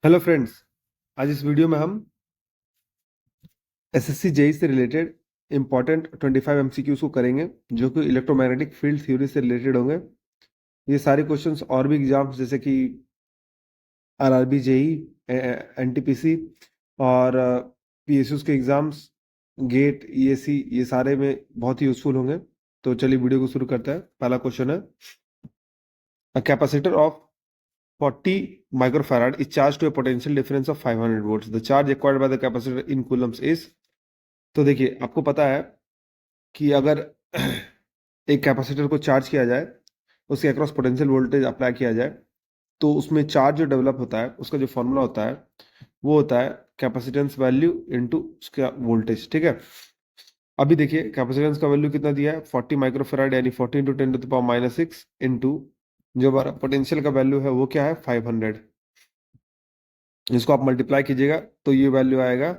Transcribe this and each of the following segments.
Hello friends. आज इस video में हम एसएससी जेई से रिलेटेड इंपॉर्टेंट 25 एमसीक्यूज को करेंगे जो कि इलेक्ट्रोमैग्नेटिक फील्ड थ्योरी से रिलेटेड होंगे। ये सारे क्वेश्चंस और भी एग्जाम्स जैसे कि आरआरबी जेई, एनटीपीसी और पीएसयूज के एग्जाम्स, गेट, ईएसी, ये सारे में बहुत ही यूजफुल होंगे। तो चलिए वीडियो को शुरू करते हैं। पहला क्वेश्चन है, a capacitor of 40 microfarad is charged to a potential difference of 500 volts. The charge acquired by the capacitor in coulombs is। तो देखिए, आपको पता है कि अगर एक कैपेसिटर को चार्ज किया जाए, उसके अक्रॉस पोटेंशियल वोल्टेज अप्लाई किया जाए, तो उसमें चार्ज जो डेवलप होता है उसका जो फॉर्मूला होता है वो होता है कैपेसिटेंस वैल्यू इनटू उसका वोल्टेज। ठीक है, अभी देखिए कैपेसिटेंस का वैल्यू कितना दिया है, 40 माइक्रोफेराड यानी 40 इंटू 10⁻⁻⁶ इंटू जो हमारा पोटेंशियल का वैल्यू है वो क्या है, 500। इसको आप मल्टीप्लाई कीजिएगा तो ये वैल्यू आएगा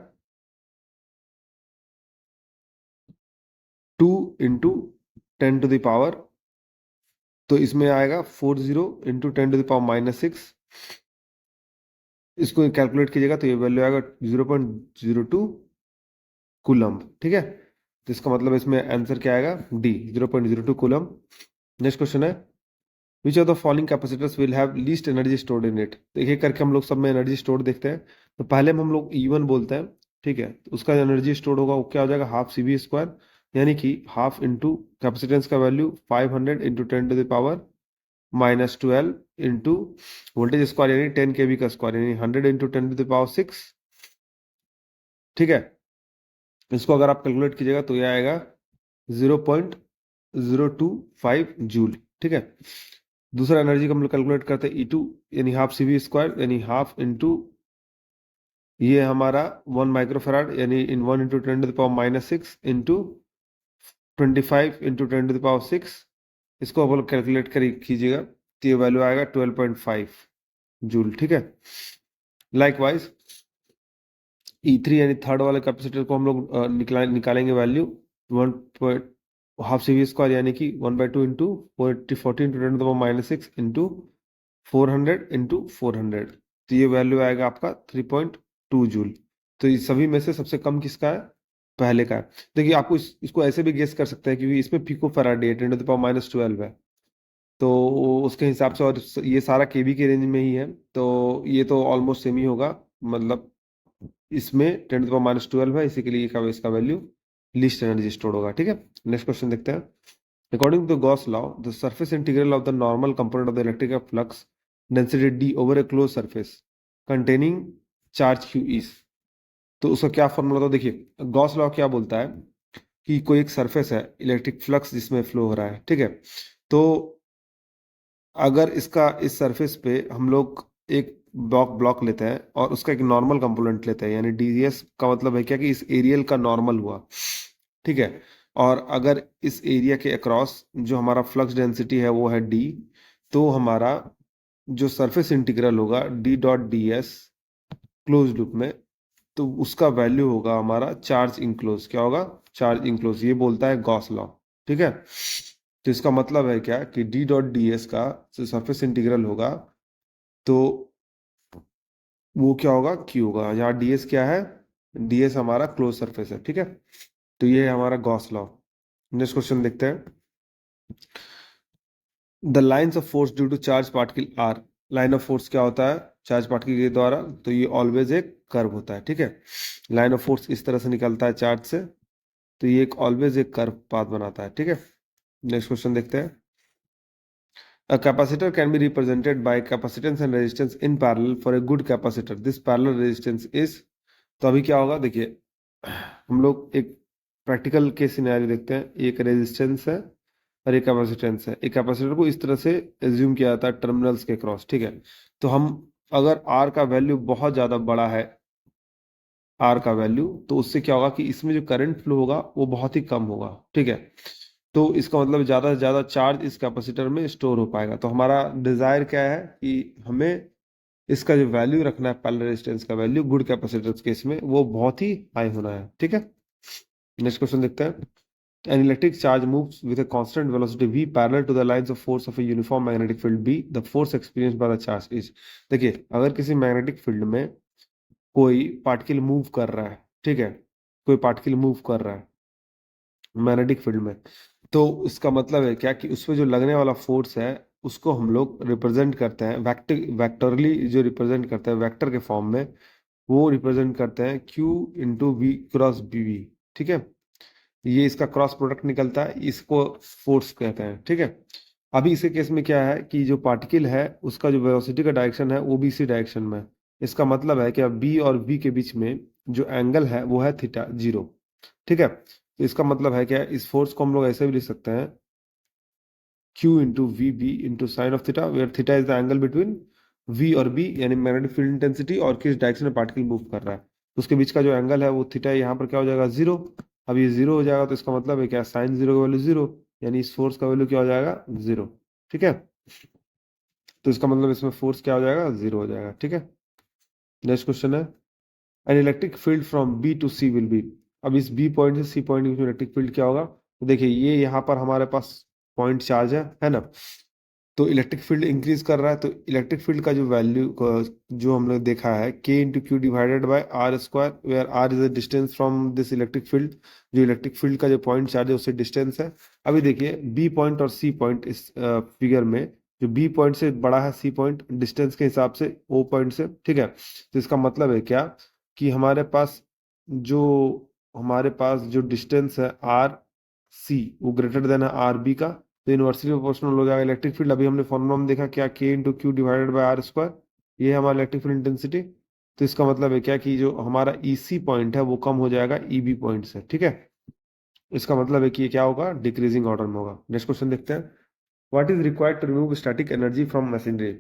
2 इंटू 10⁻, तो इसमें आएगा 40 इंटू 10⁻⁻⁶। इसको कैलकुलेट कीजिएगा तो ये वैल्यू आएगा 0.02 कूलम्ब। ठीक है, तो इसका मतलब इसमें आंसर क्या आएगा, डी, 0.02 कूलम्ब। नेक्स्ट क्वेश्चन है, which of the following capacitors will have least energy stored in it. तो एक एक करके हम लोग सब में एनर्जी स्टोर्ड देखते हैं। तो पहले में हम लोग E1 बोलते हैं। ठीक है, तो उसका एनर्जी स्टोर्ड होगा वो क्या हो जाएगा, हाफ CV², यानी कि हाफ इंटू कैपेसिटेंस का value 500 into 10⁻⁻12 into voltage square यानी 10 kV का स्क्वायर यानी 100 इंटू 10⁻⁶। ठीक है, इसको अगर आप कैलकुलेट कीजिएगा तो ये आएगा 0.025 जूल। ठीक है, दूसरा एनर्जी को हम लोग कैलकुलेट करते हैं E2 यानी हाफ CV² यानी हाफ इंटू ये हमारा 1 माइक्रोफेराड यानी इन 1 इंटू 10⁻⁻⁶ इंटू 25 इंटू 10⁻⁶। इसको आप लोग कैलकुलेट कर कीजिएगा तो ये वैल्यू आएगा 12.5 जूल। ठीक है, लाइकवाइज E3 यानी थर्ड वाले कैपेसिटर को हम लोग निकालेंगे वैल्यू 1 हाफ CV² यानी कि 1/2 इंटू 40 इंटू 10⁻⁻⁶ इंटू 400 इंटू 400, तो ये वैल्यू आएगा आपका 3.2 जूल। तो इस सभी में से सबसे कम किसका है, पहले का है। देखिए आपको इसको ऐसे भी गेस कर सकते हैं क्योंकि इसमें पिको फैराड है, 10⁻⁻12 है, तो उसके हिसाब से, और ये सारा केवी के रेंज में ही है, तो ये तो ऑलमोस्ट सेम ही होगा। मतलब इसमें 10⁻⁻12 है, इसी के लिए इसका वैल्यू लीस्ट एनर्जी स्टोर होगा। ठीक है, नेक्स्ट क्वेश्चन देखते हैं। According to Gauss law, the surface integral of the normal component of the electric flux density D over a close surface containing charge Q is. तो उसका क्या formula था, देखिए गॉस लॉ क्या बोलता है कि कोई एक सरफेस है इलेक्ट्रिक फ्लक्स जिसमें फ्लो हो रहा है। ठीक है, तो अगर इसका इस सरफेस पे हम लोग एक ब्लॉक लेते हैं और उसका एक नॉर्मल कंपोनेंट लेते हैं, यानी डीएस का मतलब है क्या कि इस एरियल का नॉर्मल हुआ। ठीक है, और अगर इस एरिया के अक्रॉस जो हमारा फ्लक्स डेंसिटी है वो है डी, तो हमारा जो सरफेस इंटीग्रल होगा D.ds क्लोज लूप में, तो उसका वैल्यू होगा हमारा चार्ज इंक्लोज। क्या होगा, चार्ज इंक्लोज, ये बोलता है गॉस लॉ। ठीक है, तो इसका मतलब है क्या कि D.ds का जो सरफेस इंटीग्रल होगा तो वो क्या होगा, Q होगा। यहाँ ds क्या है, ds हमारा क्लोज सरफेस है। ठीक है, तो ये है हमारा गॉस लॉ। नेक्स्ट क्वेश्चन देखते हैं। The lines of force due to charge particle are. Line of force क्या होता है, चार्ज पार्टिकल के द्वारा, तो ये ऑलवेज एक कर्व होता है। ठीक है, लाइन ऑफ फोर्स इस तरह से निकलता है चार्ज से, तो ये एक ऑलवेज एक कर्व पाथ बनाता है। ठीक है, नेक्स्ट क्वेश्चन देखते हैं। A capacitor can be represented by capacitance and resistance in parallel for a good capacitor. This parallel resistance is। तो अभी क्या होगा, देखिए हम लोग एक प्रैक्टिकल के सिनेरियो देखते हैं। एक रेजिस्टेंस है और एक कैपेसिटेंस है। एक कैपेसिटर को इस तरह से एज्यूम किया जाता है टर्मिनल्स के क्रॉस। ठीक है, तो हम अगर आर का वैल्यू बहुत ज्यादा बड़ा है, आर का वैल्यू, तो उससे क्या होगा कि इसमें जो करंट फ्लो होगा वो बहुत ही कम होगा। ठीक है, तो इसका मतलब ज्यादा से ज्यादा चार्ज इस कैपेसिटर में स्टोर हो पाएगा। तो हमारा डिजायर क्या है कि हमें इसका जो वैल्यू रखना है, पैरेलल रेजिस्टेंस का वैल्यू गुड कैपेसिटर्स केस में वो बहुत ही हाई होना है। ठीक है, नेक्स्ट क्वेश्चन देखते हैं। An electric charge moves with a constant velocity v parallel to the lines of force of a uniform magnetic field b. The force experienced by the charge is. देखिए, अगर किसी magnetic field में कोई particle move कर रहा है, ठीक है, कोई पार्टिकल मूव कर रहा है मैग्नेटिक फील्ड में, तो इसका मतलब है क्या कि उसमें जो लगने वाला फोर्स है उसको हम लोग रिप्रेजेंट करते हैं वेक्टरली, जो रिप्रेजेंट करते हैं वेक्टर के फॉर्म में, वो रिप्रेजेंट करते हैं Q into V cross B V. ठीक है, ये इसका क्रॉस प्रोडक्ट निकलता है, इसको फोर्स कहते हैं। ठीक है, अभी इसके केस में क्या है कि जो पार्टिकल है उसका जो वेलोसिटी का डायरेक्शन है वो भी इसी डायरेक्शन में है। इसका मतलब है कि अब बी और वी के बीच में जो एंगल है वो है थीटा 0। ठीक है, तो इसका मतलब है क्या, इस फोर्स को हम लोग ऐसे भी लिख सकते हैं Q into V B into sine of theta, where theta is the angle between V और B, यानी मैग्नेटिक फील्ड इंटेंसिटी और किस डायरेक्शन में पार्टिकल मूव कर रहा है, उसके बीच का जो एंगल है वो थीटा है, यहाँ पर क्या हो जाएगा 0। अब ये 0 हो जाएगा तो इसका मतलब है क्या, साइन 0 का वैल्यू 0, यानी इस फोर्स का वैल्यू क्या हो जाएगा 0। ठीक है, तो इसका मतलब इसमें फोर्स क्या हो जाएगा 0 हो जाएगा। ठीक है, नेक्स्ट क्वेश्चन है, an electric field from B to C will be. अब इस बी पॉइंट से सी पॉइंट के बीच में इलेक्ट्रिक फील्ड क्या होगा, तो देखिए ये यहाँ पर हमारे पास पॉइंट चार्ज है ना, तो इलेक्ट्रिक फील्ड इंक्रीज कर रहा है, तो इलेक्ट्रिक फील्ड का जो वैल्यू जो हमने देखा है K into Q divided by R square, where R is the distance from this electric field, जो इलेक्ट्रिक फील्ड का जो पॉइंट चार्ज है उससे डिस्टेंस है। अभी देखिए बी पॉइंट और सी पॉइंट इस फिगर में, जो बी पॉइंट से बड़ा है सी पॉइंट डिस्टेंस के हिसाब से ओ पॉइंट से। ठीक है, तो इसका मतलब है क्या कि जो हमारे पास जो डिस्टेंस है आर सी वो ग्रेटर देन है आर बी का, तो इनवर्सली प्रोपोर्शनल हो जाएगा इलेक्ट्रिक फील्ड। अभी हमने फॉर्मूला में देखा क्या, K into Q divided by R square, ये है हमारा इलेक्ट्रिक फील्ड इंटेंसिटी। तो इसका मतलब है क्या कि जो हमारा EC पॉइंट है वो कम हो जाएगा EB पॉइंट से। ठीक है, इसका मतलब है कि ये क्या होगा, डिक्रीजिंग ऑर्डर में होगा। नेक्स्ट क्वेश्चन देखते हैं, what is required to remove static energy from machinery.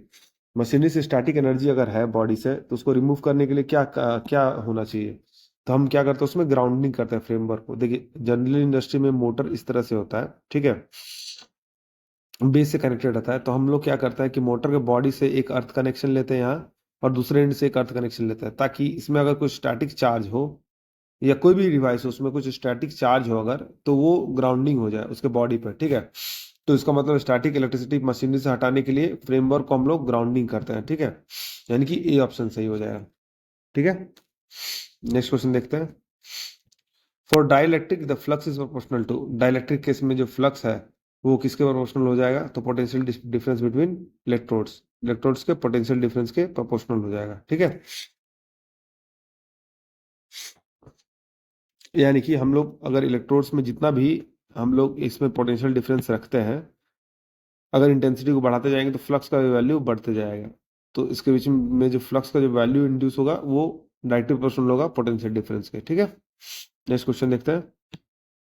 Machinery से स्टैटिक एनर्जी अगर है बॉडी से, तो उसको रिमूव करने के लिए क्या क्या होना चाहिए, तो हम क्या करते हैं उसमें ग्राउंडिंग करते हैं फ्रेमवर्क को। देखिए जनरली इंडस्ट्री में मोटर इस तरह से होता है, ठीक है, बेस से कनेक्टेड रहता है, तो हम लोग क्या करते हैं कि मोटर के बॉडी से एक अर्थ कनेक्शन लेते हैं यहाँ, और दूसरे एंड से एक अर्थ कनेक्शन लेते हैं, ताकि इसमें अगर कोई स्टैटिक चार्ज हो या कोई भी डिवाइस हो उसमें कुछ स्टैटिक चार्ज हो अगर, तो वो ग्राउंडिंग हो जाए उसके बॉडी पर। ठीक है, तो इसका मतलब स्टैटिक इलेक्ट्रिसिटी मशीनरी से हटाने के लिए फ्रेमवर्क को हम लोग ग्राउंडिंग करते हैं। ठीक है, यानी कि ए ऑप्शन सही हो जाएगा। ठीक है, नेक्स्ट क्वेश्चन देखते हैं, for dielectric the flux is proportional to. Dielectric case में जो फ्लक्स है वो किसके प्रोपोर्शनल हो जाएगा, तो potential difference between electrodes, electrodes के पोटेंशियल डिफरेंस के प्रोपोर्शनल हो जाएगा। ठीक है, यानी कि हम लोग अगर इलेक्ट्रोड्स में जितना भी हम लोग इसमें पोटेंशियल डिफरेंस रखते हैं, अगर इंटेंसिटी को बढ़ाते जाएंगे तो फ्लक्स का वैल्यू बढ़ते जाएगा, तो इसके बीच में जो फ्लक्स का जो वैल्यू इंड्यूस होगा वो डायरेक्टली प्रोपोर्शनल होगा पोटेंशियल डिफरेंस के। ठीक है, नेक्स्ट क्वेश्चन देखते हैं,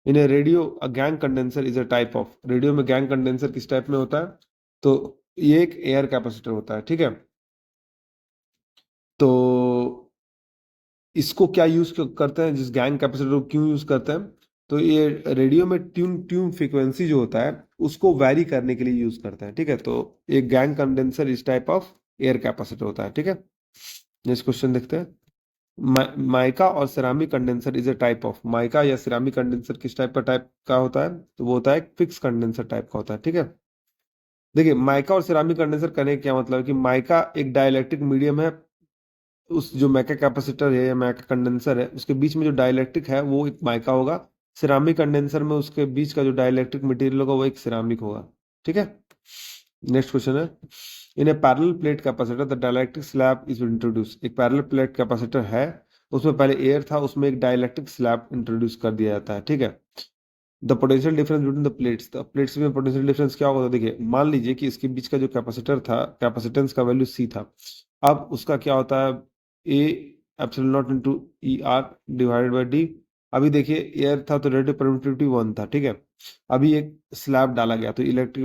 in a radio a gang condenser is a type of. Radio में गैंग कंडेंसर किस टाइप में होता है, तो ये एक एयर कैपेसिटर होता है। ठीक है, तो इसको क्या यूज करते हैं, जिस गैंग कैपेसिटर को क्यों यूज करते हैं, तो ये रेडियो में ट्यून ट्यून फ्रीक्वेंसी जो होता है उसको वैरी करने के लिए यूज करते हैं। ठीक है, तो एक गैंग कंडेंसर इस टाइप ऑफ एयर कैपेसिटर होता है। ठीक है, नेक्स्ट क्वेश्चन देखते हैं, माइका और ceramic condenser is a type of. Mica या सिरामिक कंडेंसर किस टाइप का होता है, तो वो होता है एक फिक्स कंडेंसर टाइप का होता है। ठीक है, देखिए माइका और सिरामिक कंडेंसर करने का क्या मतलब है कि माइका एक डाइलेक्ट्रिक मीडियम है, उस जो मैका कैपेसिटर है या मैका कंडेंसर है उसके बीच में जो डाइलेक्ट्रिक है वो एक माइका होगा। सिरामिक कंडेंसर में उसके बीच का जो डाइलेक्ट्रिक मटेरियल होगा वो एक सिरामिक होगा। ठीक है, नेक्स्ट क्वेश्चन है, in a parallel plate capacitor the dielectric slab is introduce. एक पैरेलल प्लेट कैपेसिटर है, उसमें पहले एयर था, उसमें एक डाइलेक्ट्रिक स्लैब इंट्रोड्यूस कर दिया जाता है। ठीक है, the potential difference between the plates में पोटेंशियल डिफरेंस क्या होगा, तो देखिए मान लीजिए कि इसके बीच का जो कैपेसिटर था, कैपेसिटेंस का वैल्यू C था, अब उसका क्या होता है A epsilon not into ER divided by D। अभी देखिए एयर था तो रिलेटिव परमिटिविटी 1 था। ठीक है, अभी एक स्लैब डाला गया तो इलेक्ट्रिक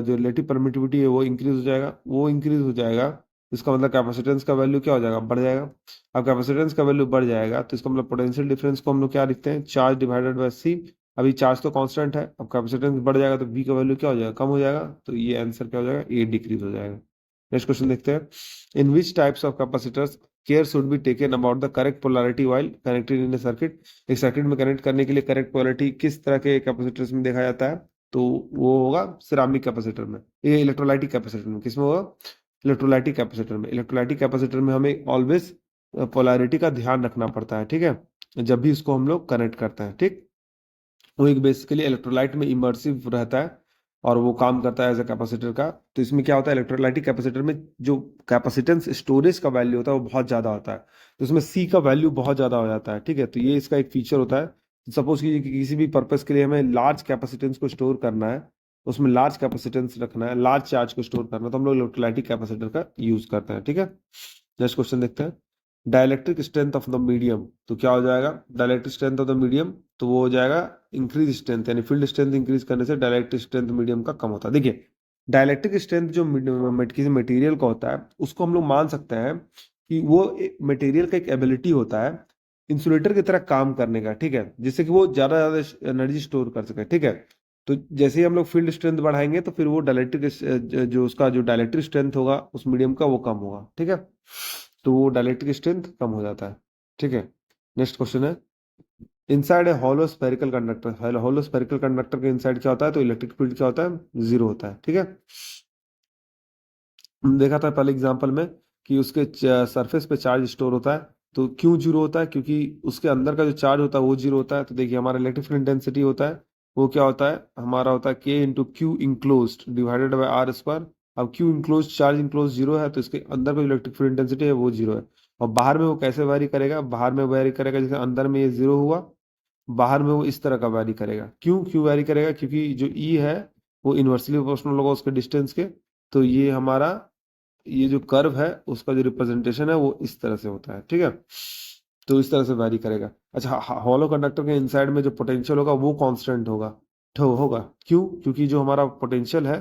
जो रिलेटिव परमिटिविटी है वो इंक्रीज हो जाएगा, इसका मतलब कैपेसिटेंस का वैल्यू क्या हो जाएगा, बढ़ जाएगा। अब कैपेसिटेंस का वैल्यू बढ़ जाएगा तो इसका मतलब पोटेंशियल डिफरेंस को हम लोग क्या लिखते हैं, चार्ज डिवाइडेड बाय C। अभी चार्ज तो कांस्टेंट है, अब कैपेसिटेंस बढ़ जाएगा तो V का वैल्यू क्या हो जाएगा, कम हो जाएगा, तो ये आंसर क्या हो जाएगा, A डिक्रीज हो जाएगा। नेक्स्ट क्वेश्चन देखते हैं, in which types of capacitors care should be taken about the correct polarity while connected in circuit. एक सर्किट में कनेक्ट करने के लिए करेक्ट पोलैरिटी किस तरह के कैपेसिटर्स में देखा जाता है, तो वो होगा सिरामिक कैपेसिटर में, ये इलेक्ट्रोलाइटिक कैपेसिटर में। किसमें होगा? इलेक्ट्रोलाइटिक कैपेसिटर में। इलेक्ट्रोलाइटिक कैपेसिटर में हमें ऑलवेज पोलैरिटी का ध्यान रखना पड़ता है, ठीक है, जब भी इसको हम लोग कनेक्ट करते हैं, ठीक। वो एक बेसिकली इलेक्ट्रोलाइट में इमर्सिव रहता है और वो काम करता है एज अ कैपेसिटर का। तो इसमें क्या होता है, इलेक्ट्रोलाइटिक कैपेसिटर में जो कैपेसिटेंस स्टोरेज का वैल्यू होता है वो बहुत ज्यादा होता है, तो उसमें सी का वैल्यू बहुत ज्यादा हो जाता है, ठीक है। तो ये इसका एक फीचर होता है। सपोज कीजिए कि किसी भी पर्पस के लिए हमें लार्ज कैपेसिटेंस को स्टोर करना है, उसमें लार्ज कैपेसिटेंस रखना है, लार्ज चार्ज को स्टोर करना है, तो हम लोग इलेक्ट्रोलाइटिक कैपेसिटर का यूज करते हैं, ठीक है। नेक्स्ट क्वेश्चन देखते हैं। Dielectric strength of the medium, तो क्या हो जाएगा dielectric strength of the medium, तो वो हो जाएगा इंक्रीज स्ट्रेंथ, यानी फील्ड स्ट्रेंथ इंक्रीज करने से डाइलेक्ट्रिक स्ट्रेंथ मीडियम का कम होता है। देखिए डाइलेक्ट्रिक स्ट्रेंथ जो किसी मटेरियल का होता है उसको हम लोग मान सकते हैं कि वो मटेरियल का एक एबिलिटी होता है इंसुलेटर की तरह काम करने का, ठीक है, जिससे कि वो ज्यादा एनर्जी स्टोर कर सके, ठीक है। तो जैसे ही हम लोग फील्ड स्ट्रेंथ बढ़ाएंगे तो फिर वो डाइलेक्ट्रिक जो उसका जो डाइलेक्ट्रिक स्ट्रेंथ होगा उस मीडियम का वो कम होगा, ठीक है। तो वो डाइलेक्ट्रिक स्ट्रेंथ कम हो जाता है, ठीक है। नेक्स्ट क्वेश्चन है, inside a hollow spherical conductor, hollow spherical conductor के इनसाइड क्या होता है, तो इलेक्ट्रिक फील्ड क्या होता है, जीरो होता है, ठीक है। देखा था पहले एग्जांपल में कि उसके सरफेस पे चार्ज स्टोर होता है, तो क्यों जीरो होता है, क्योंकि उसके अंदर का जो चार्ज होता है वो जीरो होता है। तो देखिए हमारा इलेक्ट्रिक फील्ड इंटेंसिटी होता है वो क्या होता है, हमारा होता है k into q enclose divided by r square. अब q enclose charge enclose zero है, तो इसके अंदर का जो इलेक्ट्रिक फील्ड इंटेंसिटी है वो जीरो है। और बाहर में वो कैसे वैरी करेगा, बाहर में वैरी करेगा जैसे अंदर में ये जीरो हुआ, बाहर में वो इस तरह का वैरी करेगा। क्यों क्यों वैरी करेगा, क्योंकि जो ई है वो इन्वर्सली प्रोपोर्शनल होगा उसके डिस्टेंस के। तो ये हमारा ये जो कर्व है उसका जो रिप्रेजेंटेशन है वो इस तरह से होता है, ठीक है। तो इस तरह से वैरी करेगा। अच्छा, हॉलो कंडक्टर के इनसाइड में जो पोटेंशियल होगा वो कांस्टेंट होगा, होगा क्यों, क्योंकि जो हमारा पोटेंशियल है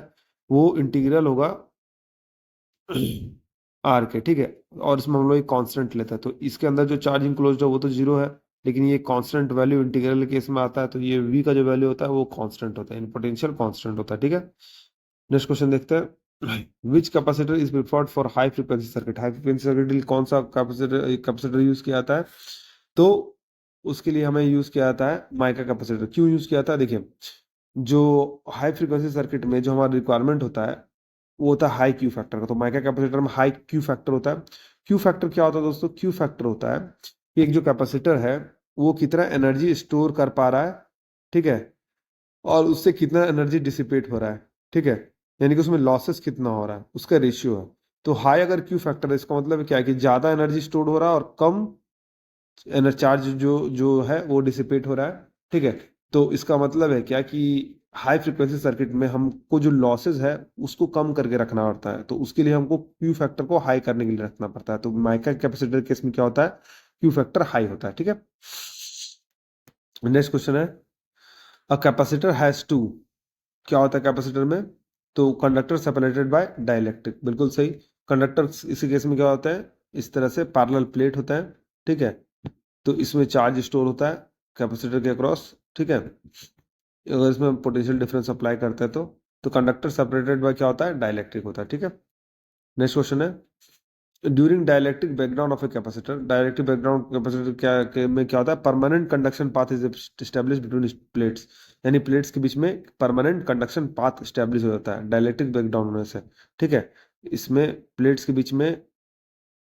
वो इंटीग्रल होगा आर के, ठीक है। और इसमें हम लोग एक कांस्टेंट लेते हैं, तो इसके अंदर जो चार्ज इंक्लोज्ड है वो तो जीरो है, लेकिन ये कांस्टेंट वैल्यू इंटीग्रल केस में आता है, तो ये v का जो वैल्यू होता है वो कांस्टेंट होता है, पोटेंशियल कांस्टेंट होता है, ठीक है। नेक्स्ट क्वेश्चन देखते हैं, which capacitor is preferred for high frequency circuit. High frequency circuit के लिए कौन सा कैपेसिटर यूज किया जाता है, तो उसके लिए हमें यूज किया जाता है माइका कैपेसिटर। क्यों यूज किया जाता है, देखिए जो हाई फ्रीक्वेंसी सर्किट में जो हमारा रिक्वायरमेंट होता है वो होता है हाई क्यू फैक्टर का, तो माइका कैपेसिटर में हाई क्यू फैक्टर होता है। क्यू फैक्टर क्या होता है दोस्तों, क्यू फैक्टर होता है कि एक जो कैपेसिटर है वो कितना एनर्जी स्टोर कर पा रहा है, ठीक है, और उससे कितना एनर्जी डिसिपेट हो रहा है, ठीक है, यानी कि उसमें लॉसेस कितना हो रहा है उसका रेशियो है। तो हाई अगर क्यू फैक्टर है इसका मतलब क्या है कि ज्यादा एनर्जी स्टोर हो रहा है और कम एनर्जी चार्ज जो जो है वो डिसिपेट हो रहा है, ठीक है। तो इसका मतलब है क्या कि हाई फ्रिक्वेंसी सर्किट में हमको जो लॉसेस है उसको कम करके रखना पड़ता है, तो उसके लिए हमको क्यू फैक्टर को हाई करने के लिए रखना पड़ता है। तो माइका कैपेसिटर केस में क्या होता है, क्यू फैक्टर हाई होता है, ठीक है। नेक्स्ट क्वेश्चन है, अ कैपेसिटर हैज टू, क्या होता है कैपेसिटर में, तो कंडक्टर सेपरेटेड बाय डाइलेक्ट्रिक, बिल्कुल सही। कंडक्टर इसी केस में क्या होता है, इस तरह से पैरेलल प्लेट होता है, ठीक है। तो इसमें चार्ज स्टोर होता है कैपेसिटर के अक्रॉस, ठीक है। अगर इसमें पोटेंशियल डिफरेंस अप्लाई करते हैं तो कंडक्टर सेपरेटेड बाय क्या होता है, डाइलेक्ट्रिक होता है, ठीक है। नेक्स्ट क्वेश्चन है, during dielectric background of a capacitor, dielectric background capacitor में क्या होता है, permanent conduction path is establish between plates, यानी प्लेट्स के बीच में परमानेंट कंडक्शन पाथ एस्टेब्लिश हो जाता है डाइलेक्ट्रिक बैकग्राउंड होने से, ठीक है। इसमें प्लेट्स के बीच में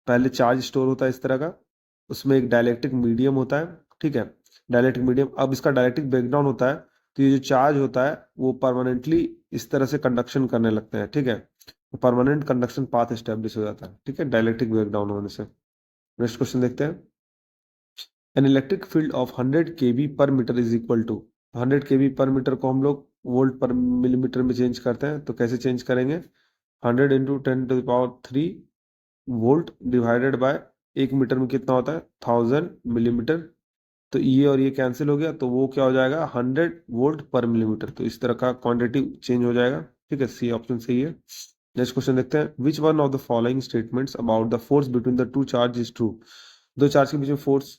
पहले चार्ज स्टोर होता है इस तरह का, उसमें एक डाइलेक्ट्रिक मीडियम होता है, ठीक है, डाइलेक्ट्रिक मीडियम। अब इसका डाइलेक्ट्रिक बैकग्राउंड होता है, तो ये जो चार्ज होता है वो परमानेंटली इस तरह से कंडक्शन करने लगते हैं, ठीक है। परमानेंट कंडक्शन पाथ एस्टेब्लिश हो जाता है, ठीक है, डाइलेक्ट्रिक ब्रेकडाउन होने से। नेक्स्ट क्वेश्चन देखते हैं, एन इलेक्ट्रिक फील्ड ऑफ 100 केवी पर मीटर इज इक्वल टू, 100 केवी पर मीटर को हम लोग वोल्ट पर मिलीमीटर में चेंज करते हैं, तो कैसे चेंज करेंगे, 100 इंटू 10⁻³ वोल्ट डिवाइडेड बाय एक मीटर में कितना होता है 1000 मिलीमीटर। तो ये और ये कैंसिल हो गया, तो वो क्या हो जाएगा 100 वोल्ट पर मिलीमीटर, तो इस तरह का क्वांटिटी चेंज हो जाएगा, ठीक है, सी ऑप्शन सही है। नेक्स्ट क्वेश्चन देखते हैं, which one of the following statements about the force between the two charge is true, दो चार्ज के बीच में फोर्स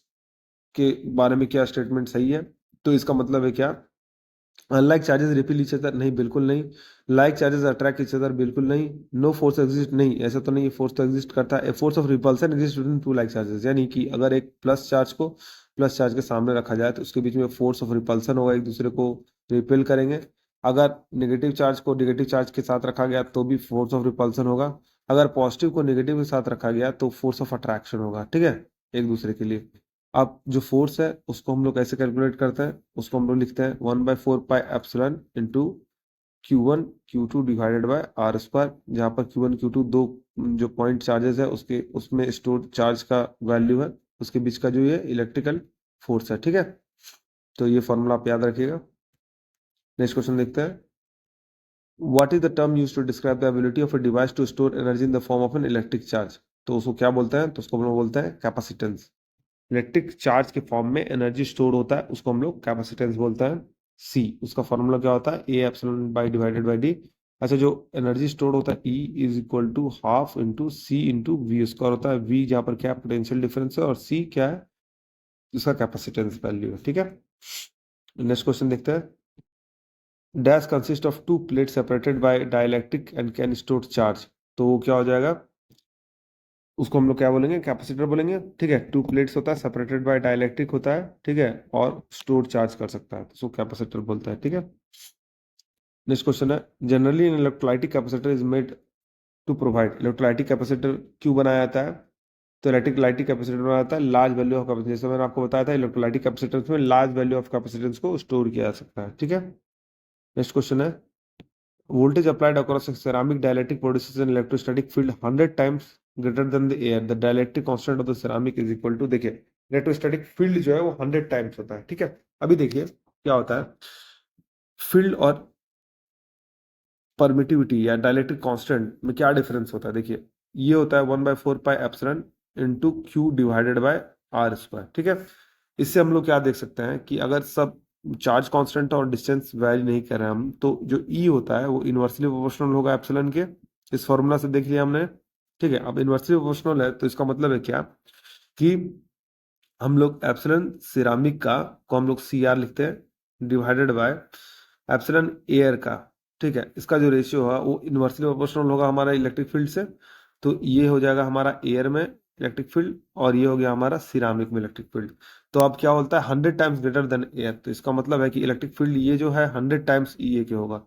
के बारे में क्या स्टेटमेंट सही है, तो इसका मतलब है क्या unlike charges repeal each other, नहीं बिल्कुल नहीं। Like charges attract each other, बिल्कुल नहीं। नो फोर्स एग्जिस्ट, नहीं ऐसा तो नहीं, फोर्स तो एग्जिस्ट करता है। Force of repulsion exist between two like charges, यानी कि अगर एक प्लस चार्ज को प्लस चार्ज के सामने रखा जाए तो उसके बीच में फोर्स ऑफ रिपल्सन होगा, एक दूसरे को रिपेल करेंगे। अगर नेगेटिव चार्ज को नेगेटिव चार्ज के साथ रखा गया तो भी फोर्स ऑफ रिपल्सन होगा। अगर पॉजिटिव को नेगेटिव के साथ रखा गया तो फोर्स ऑफ अट्रैक्शन होगा, ठीक है, एक दूसरे के लिए। अब जो फोर्स है उसको हम लोग कैसे कैलकुलेट करते हैं, उसको हम लोग लिखते हैं 1/4 pi epsilon into Q1 Q2 divided by R square, जहाँ पर Q1 Q2 दो जो पॉइंट चार्जेस है उसके उसमें स्टोर चार्ज का वैल्यू है, उसके बीच का जो ये इलेक्ट्रिकल फोर्स है, ठीक है। तो ये फॉर्मूला आप याद रखिएगा। नेक्स्ट क्वेश्चन देखते हैं। What is the term use to describe the ability of a device to store energy in the form of an electric charge? तो उसको क्या बोलते हैं, तो उसको हम लोग बोलते हैं कैपेसिटेंस। इलेक्ट्रिक चार्ज के फॉर्म में एनर्जी स्टोर होता है उसको हम लोग कैपेसिटेंस बोलते हैं। सी, उसका फॉर्मूला क्या होता है, A epsilon by divided by D. अच्छा, जो एनर्जी स्टोर होता है E is equal to half into C into V square होता है। वी जहाँ पर क्या पोटेंशियल डिफरेंस है और सी क्या है, उसका कैपेसिटेंस वैल्यू है, ठीक है। नेक्स्ट क्वेश्चन देखते हैं। Dash consist of two plate separated by dielectric and can store charge. तो वो क्या हो जाएगा, उसको हम लोग क्या बोलेंगे, कैपेसिटर बोलेंगे, ठीक है। टू प्लेट्स होता है, सेपरेटेड बाय डाइलेक्ट्रिक होता है, ठीक है, और स्टोर चार्ज कर सकता है, तो उसको कैपेसिटर बोलता है, ठीक है। नेक्स्ट क्वेश्चन है। Generally in electrolytic capacitor is made to provide, electrolytic capacitor क्यों बनाया जाता है, तो इलेक्ट्रोलाइटिक कैपेसिटर बनाया जाता है लार्ज वैल्यू ऑफ कैपेसिटेंस, जैसे मैंने आपको बताया था इलेक्ट्रोलाइटिक कैपेसिटेंस में लार्ज वैल्यू ऑफ कैपेसिटेंस को स्टोर किया जा सकता है, ठीक है। नेक्स्ट क्वेश्चन है। Voltage applied across a ceramic dielectric produces an electrostatic field 100 times greater than the air. The dielectric constant of the ceramic is equal to, देखिए electrostatic field जो है वो 100 टाइम्स होता है, ठीक है। अभी देखिए क्या होता है, फील्ड और परमिटिविटी या डाइलेक्ट्रिक कांस्टेंट में क्या डिफरेंस होता है, देखिए ये होता है 1/4 pi epsilon into Q divided by R square, ठीक है। इससे हम लोग क्या देख सकते हैं कि अगर सब चार्ज कांस्टेंट और डिस्टेंस वैरी नहीं कर रहे हैं हम, तो जो ई होता है वो इनवर्सली प्रोपोर्शनल होगा एप्सिलॉन के। इस फॉर्मूला से देख लिया हमने, ठीक है। अब इनवर्सली प्रोपोर्शनल है तो इसका मतलब है क्या कि हम लोग एप्सिलॉन सिरामिक का को हम लोग सी आर लिखते हैं डिवाइडेड बाय एप्सिलॉन एयर का, ठीक है। इसका जो रेशियो है वो इनवर्सली प्रोपोर्शनल होगा हमारा इलेक्ट्रिक फील्ड से, तो ये हो जाएगा हमारा एयर में इलेक्ट्रिक फील्ड और ये हो गया हमारा सिरामिक में इलेक्ट्रिक फील्ड। तो अब क्या बोलता है 100 टाइम्स ग्रेटर देन एयर, तो इसका मतलब है कि इलेक्ट्रिक फील्ड ये जो है 100 टाइम्स ई ए के होगा।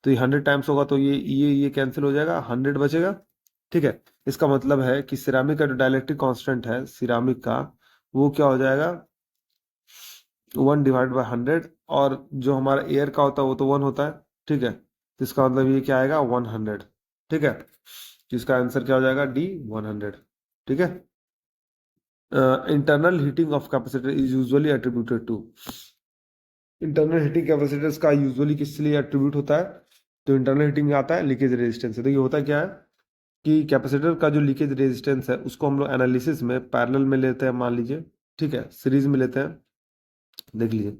तो ये 100 टाइम्स होगा तो ये कैंसिल हो जाएगा, 100 बचेगा, ठीक है। इसका मतलब है कि सिरामिक का जो डाइलेक्ट्रिक कांस्टेंट है सिरामिक का, वो क्या हो जाएगा 1/100, और जो हमारा एयर का होता है वो तो 1 होता है, ठीक है। तो इसका मतलब ये क्या आएगा 100, ठीक है। तो इसका आंसर क्या हो जाएगा डी 100, ठीक है। Internal heating of capacitor is usually attributed to, internal heating capacitors का यूजुअली किस लिए एट्रीब्यूट होता है, तो इंटरनल हीटिंग आता है लीकेज रेजिस्टेंस से। तो ये होता क्या है कि कैपेसिटर का जो लीकेज रेजिस्टेंस है उसको हम लोग एनालिसिस में पैरेलल में लेते हैं, मान लीजिए, ठीक है, सीरीज में लेते हैं, देख लीजिए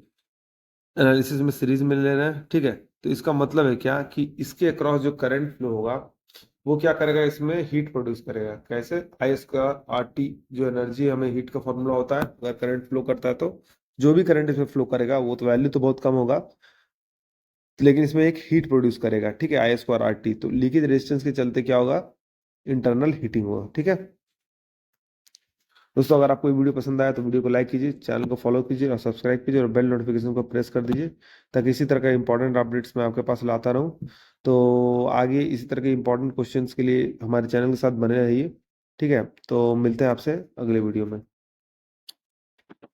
एनालिसिस में सीरीज में ले रहे हैं, ठीक है। तो इसका मतलब है क्या कि इसके अक्रॉस जो करंट फ्लो होगा वो क्या करेगा, इसमें हीट प्रोड्यूस करेगा, कैसे, आई स्क्वायर आर टी, जो एनर्जी हमें हीट का फॉर्मूला होता है, अगर करंट फ्लो करता है तो जो भी करंट इसमें फ्लो करेगा वो तो वैल्यू तो बहुत कम होगा, लेकिन इसमें एक हीट प्रोड्यूस करेगा, ठीक है, आई स्क्वायर आर टी। तो लीकेज रेजिस्टेंस के चलते क्या होगा, इंटरनल हीटिंग होगा, ठीक है। दोस्तों अगर आपको ये वीडियो पसंद आया तो वीडियो को लाइक कीजिए, चैनल को फॉलो कीजिए और सब्सक्राइब कीजिए और बेल नोटिफिकेशन को प्रेस कर दीजिए, ताकि इसी तरह का इंपॉर्टेंट अपडेट्स मैं आपके पास लाता रहूं। तो आगे इसी तरह के इंपॉर्टेंट क्वेश्चंस के लिए हमारे चैनल के साथ बने रहिए, ठीक है। तो मिलते हैं आपसे अगले वीडियो में।